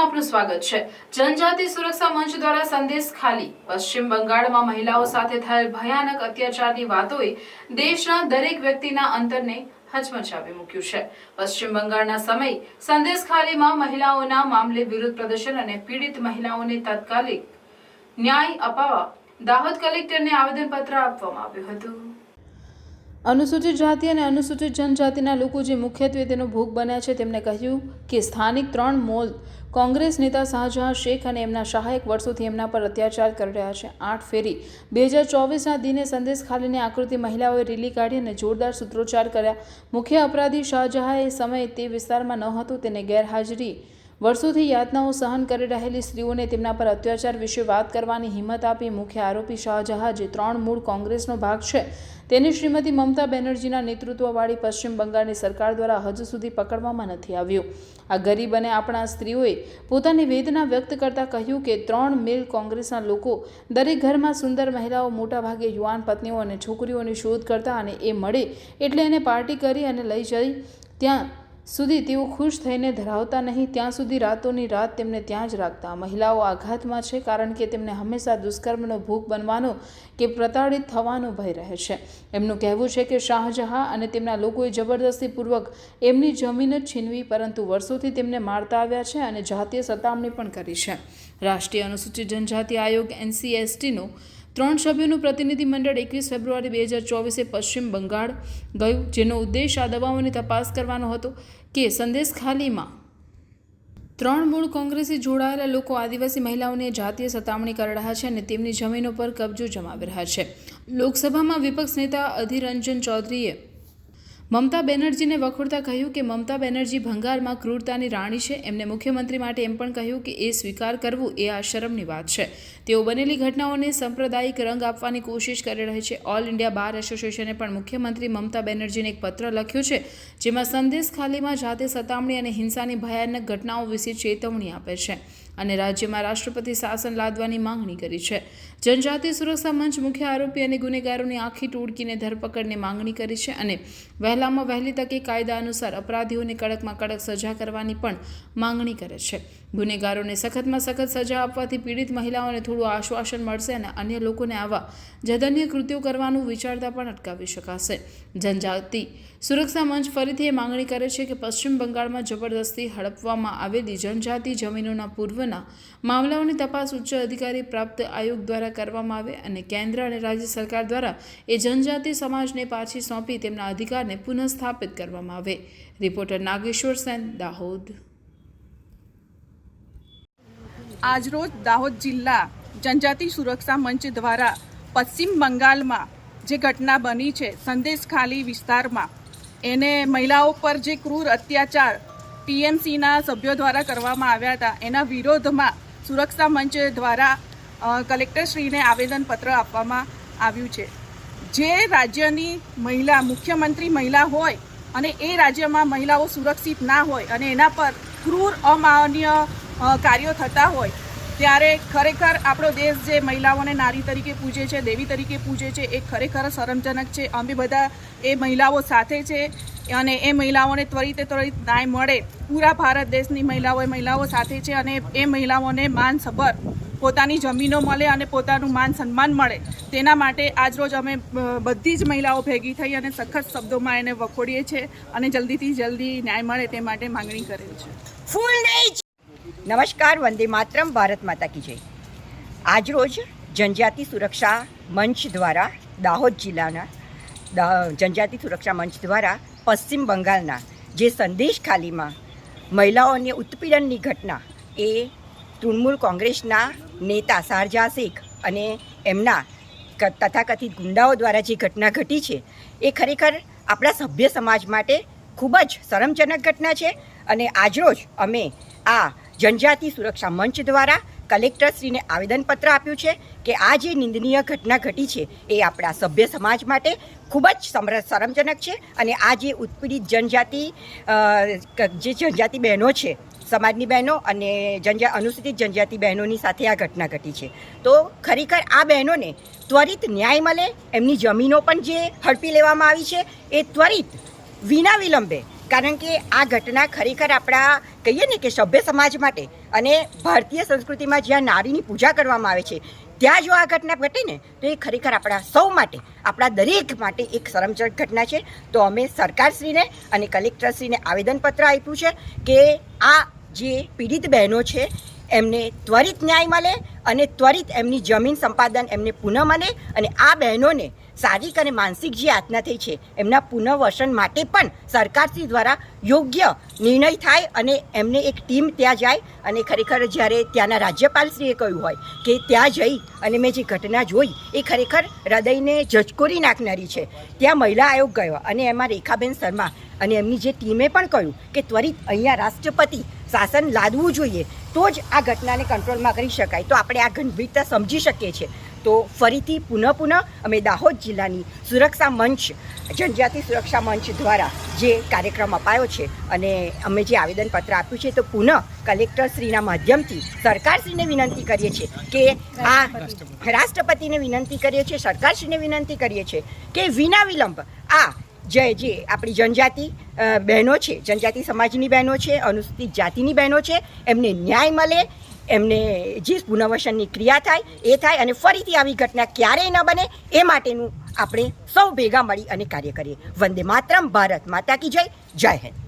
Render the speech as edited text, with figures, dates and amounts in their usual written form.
આપનું સ્વાગત છે। જનજાતિ સુરક્ષા મંચ દ્વારા સંદેશ ખાલી પશ્ચિમ બંગાળમાં મહિલાઓ સાથે થયેલ ભયાનક અત્યાચારની વાતોએ દેશના દરેક વ્યક્તિના અંતરને હચમચાવી મૂક્યું છે। પશ્ચિમ બંગાળના સમય સંદેશ ખાલીમાં મહિલાઓના મામલે વિરોધ પ્રદર્શન અને પીડિત મહિલાઓને તાત્કાલિક ન્યાય અપાવવા દાહોદ કલેક્ટરને આવેદનપત્ર આપવામાં આવ્યું હતું। अनुसूचित जाति અને अनुसूचित जनजातिના લોકો જે મુખ્યત્વે તેનો ભોગ બન્યા છે તેમણે કહ્યું કે સ્થાનિક 3 મોલ કોંગ્રેસ નેતા શાહજહાં શેખ અને એમના સહાયક વર્ષોથી એમના પર અત્યાચાર કરી રહ્યા છે। 8 ફેરી 2024ના દિને સંદેશ ખાલીની આકૃતિ મહિલાઓએ રેલી કાઢી અને જોરદાર સૂત્રોચ્ચાર કર્યા। મુખ્ય અપરાધી શાહજહાં એ સમયે તે વિસ્તારમાં ન હતો। તેને ગેરહાજરી વર્ષોથી યાતનાઓ સહન કરી રહેલી સ્ત્રીઓને તેમના પર અત્યાચાર વિશે વાત કરવાની હિંમત આપી। મુખ્ય આરોપી શાહજહાં જે 3 મૂળ કોંગ્રેસનો ભાગ છે તેની શ્રીમતી મમતા બેનર્જીના નેતૃત્વવાળી પશ્ચિમ બંગાળની સરકાર દ્વારા હજુ સુધી પકડવામાં નથી આવ્યો। આ ગરીબ અને આપણા સ્ત્રીઓએ પોતાની વેદના વ્યક્ત કરતા કહ્યું કે 3 મિલ કોંગ્રેસના લોકો દરેક ઘરમાં સુંદર મહિલાઓ મોટાભાગે યુવાન પત્નીઓ અને છોકરીઓની શોધ કરતા અને એ મળે એટલે એને પાર્ટી કરી અને લઈ જઈ ત્યાં સુધી તેઓ ખુશ થઈને ધરાવતા નહીં ત્યાં સુધી રાતોની રાત તેમને ત્યાં જ રાખતા। મહિલાઓ આઘાતમાં છે કારણ કે તેમને હંમેશા દુષ્કર્મનો ભોગ બનવાનો કે પ્રતાડિત થવાનો ભય રહે છે। એમનું કહેવું છે કે શાહજહાં અને તેમના લોકોએ જબરદસ્તીપૂર્વક એમની જમીન જ છીનવી પરંતુ વર્ષોથી તેમને મારતા આવ્યા છે અને જાતીય સતામણી પણ કરી છે। રાષ્ટ્રીય અનુસૂચિત જનજાતિ આયોગ NCSTનો 3 સભ્યોનું પ્રતિનિધિ મંડળ 21 ફેબ્રુઆરી 2024 પશ્ચિમ બંગાળ ગયું જેનો ઉદ્દેશ આ દવાઓની તપાસ કરવાનો હતો કે સંદેશ ખાલીમાં 3 મૂળ કોંગ્રેસી જોડાયેલા લોકો આદિવાસી મહિલાઓને જાતીય સતામણી કરી રહ્યા છે અને તેમની જમીનો પર કબજો જમાવી રહ્યા છે। લોકસભામાં વિપક્ષ નેતા અધીર રંજન ચૌધરીએ મમતા બેનર્જીને વખોડતા કહ્યું કે મમતા બેનર્જી ભંગારમાં ક્રૂરતાની રાણી છે। એમને મુખ્યમંત્રી માટે એમ પણ કહ્યું કે એ સ્વીકાર કરવું એ આ શરમની વાત છે। તેઓ બનેલી ઘટનાઓને સાંપ્રદાયિક રંગ આપવાની કોશિશ કરી રહી છે। ઓલ ઇન્ડિયા બાર એસોસિએશને પણ મુખ્યમંત્રી મમતા બેનર્જીને એક પત્ર લખ્યો છે જેમાં સંદેશ ખાલીમાં જાતે સતામણી અને હિંસાની ભયાનક ઘટનાઓ વિશે ચેતવણી આપે છે અને રાજ્યમાં રાષ્ટ્રપતિ શાસન લાદવાની માંગણી કરી છે। જનજાતિ સુરક્ષા મંચ મુખ્ય આરોપી અને ગુનેગારોની આખી ટોળકીને ધરપકડની માંગણી કરી છે અને વહેલામાં વહેલી તકે કાયદા અનુસાર અપરાધીઓને કડકમાં કડક સજા કરવાની પણ માંગણી કરે છે। ગુનેગારોને સખતમાં સખત સજા આપવાથી પીડિત મહિલાઓને થોડું આશ્વાસન મળશે અને અન્ય લોકોને આવા જધન્ય કૃત્યો કરવાનું વિચારતા પણ અટકાવી શકાશે। જનજાતિ સુરક્ષા મંચ ફરીથી એ માંગણી કરે છે કે પશ્ચિમ બંગાળમાં જબરદસ્તી હડપવામાં આવેલી જનજાતિ જમીનોના પૂર્વના મામલાઓની તપાસ ઉચ્ચ અધિકારી પ્રાપ્ત આયોગ દ્વારા કરવામાં આવે અને કેન્દ્ર અને રાજ્ય સરકાર દ્વારા એ જનજાતિ સમાજને પાછી સોંપી તેમના અધિકારને પુનઃસ્થાપિત કરવામાં આવે। રિપોર્ટર નાગેશ્વર સેન, દાહોદ। આજરોજ દાહોદ જિલ્લા જનજાતિ સુરક્ષા મંચ દ્વારા પશ્ચિમ બંગાળમાં જે ઘટના બની છે સંદેશ ખાલી વિસ્તારમાં એને મહિલાઓ પર જે ક્રૂર અત્યાચાર TMCના સભ્યો દ્વારા કરવામાં આવ્યા હતા એના વિરોધમાં સુરક્ષા મંચ દ્વારા કલેક્ટરશ્રીને આવેદનપત્ર આપવામાં આવ્યું છે। જે રાજ્યની મહિલા મુખ્યમંત્રી મહિલા હોય અને એ રાજ્યમાં મહિલાઓ સુરક્ષિત ના હોય અને એના પર ક્રૂર અમાનવીય કાર્યો થતા હોય ત્યારે ખરેખર આપણો દેશ જે મહિલાઓને નારી તરીકે પૂજે છે, દેવી તરીકે પૂજે છે એ ખરેખર શરમજનક છે। અમે બધા એ મહિલાઓ સાથે છે અને એ મહિલાઓને ત્વરિત ન્યાય મળે પૂરા ભારત દેશની મહિલાઓ સાથે છે અને એ મહિલાઓને માનસભર પોતાની જમીનો મળે અને પોતાનું માન સન્માન મળે તેના માટે આજરોજ અમે બધી જ મહિલાઓ ભેગી થઈ અને સખત શબ્દોમાં એને વખોડીએ છીએ અને જલ્દીથી જલ્દી ન્યાય મળે તે માટે માંગણી કરેલ છે। નમસ્કાર, વંદે માતરમ, ભારત માતા કી જય। આજરોજ જનજાતિ સુરક્ષા મંચ દ્વારા દાહોદ જિલ્લાના જનજાતિ સુરક્ષા મંચ દ્વારા પશ્ચિમ બંગાળના જે સંદેશ ખાલીમાં મહિલાઓને ઉત્પીડનની ઘટના એ તૃણમૂલ કોંગ્રેસના નેતા શાહજહાં શેખ અને એમના તથાકથિત ગુંડાઓ દ્વારા જે ઘટના ઘટી છે એ ખરેખર આપણા સભ્ય સમાજ માટે ખૂબ જ શરમજનક ઘટના છે અને આજરોજ અમે આ જનજાતિ સુરક્ષા મંચ દ્વારા કલેક્ટરશ્રીને આવેદનપત્ર આપ્યું છે કે આ જે નિંદનીય ઘટના ઘટી છે એ આપણા સભ્ય સમાજ માટે ખૂબ જ શરમજનક છે અને આ જે ઉત્પીડિત જનજાતિ બહેનો છે સમાજની બહેનો અને અનુસૂચિત જનજાતિ બહેનોની સાથે આ ઘટના ઘટી છે તો ખરેખર આ બહેનોને ત્વરિત ન્યાય મળે, એમની જમીનો પણ જે હડપી લેવામાં આવી છે એ ત્વરિત વિના વિલંબે કારણ કે આ ઘટના ખરેખર આપણા કહીએ ને કે સભ્ય સમાજ માટે અને ભારતીય સંસ્કૃતિમાં જ્યાં નારીની પૂજા કરવામાં આવે છે ત્યાં જો આ ઘટના ઘટે ને તો એ ખરેખર આપણા સૌ માટે, આપણા દરેક માટે એક શરમજનક ઘટના છે. તો અમે સરકારશ્રીને અને કલેક્ટરશ્રીને આવેદનપત્ર આપ્યું છે કે આ જે પીડિત બહેનો છે એમને ત્વરિત ન્યાય મળે અને ત્વરિત એમની જમીન સંપાદન એમને પુનઃ મળે અને આ બહેનોને શારીરિક અને માનસિક જે યાતના થઈ છે એમના પુનઃવસન માટે પણ સરકારશ્રી દ્વારા યોગ્ય નિર્ણય થાય અને એમને એક ટીમ ત્યાં જાય. અને ખરેખર જ્યારે ત્યાંના રાજ્યપાલશ્રીએ કહ્યું હોય કે ત્યાં જઈ અને મેં જે ઘટના જોઈ એ ખરેખર હૃદયને ઝચકોરી નાખનારી છે. ત્યાં મહિલા આયોગ ગયો અને એમાં રેખાબેન શર્મા અને એમની જે ટીમે પણ કહ્યું કે ત્વરિત અહીંયા રાષ્ટ્રપતિ શાસન લાદવું જોઈએ તો જ આ ઘટનાને કંટ્રોલમાં કરી શકાય. તો આપણે આ ગંભીરતા સમજી શકીએ છીએ. તો ફરીથી પુનઃ અમે દાહોદ જિલ્લાની સુરક્ષા મંચ, જનજાતિ સુરક્ષા મંચ દ્વારા જે કાર્યક્રમ અપાયો છે અને અમે જે આવેદનપત્ર આપ્યું છે તો પુનઃ કલેક્ટરશ્રીના માધ્યમથી સરકારશ્રીને વિનંતી કરીએ છીએ કે આ રાષ્ટ્રપતિને વિનંતી કરીએ છીએ, સરકારશ્રીને વિનંતી કરીએ છીએ કે વિના વિલંબ આ જે આપણી જનજાતિ બહેનો છે, જનજાતિ સમાજની બહેનો છે, અનુસૂચિત જાતિની બહેનો છે, એમને ન્યાય મળે, એમને જે પુનર્વસનની ક્રિયા થાય એ થાય અને ફરીથી આવી ઘટના ક્યારેય ન બને એ માટેનું આપણે સૌ ભેગા મળી અને કાર્ય કરીએ. વંદે માતરમ. ભારત માતા કી જય. જય હિન્દ.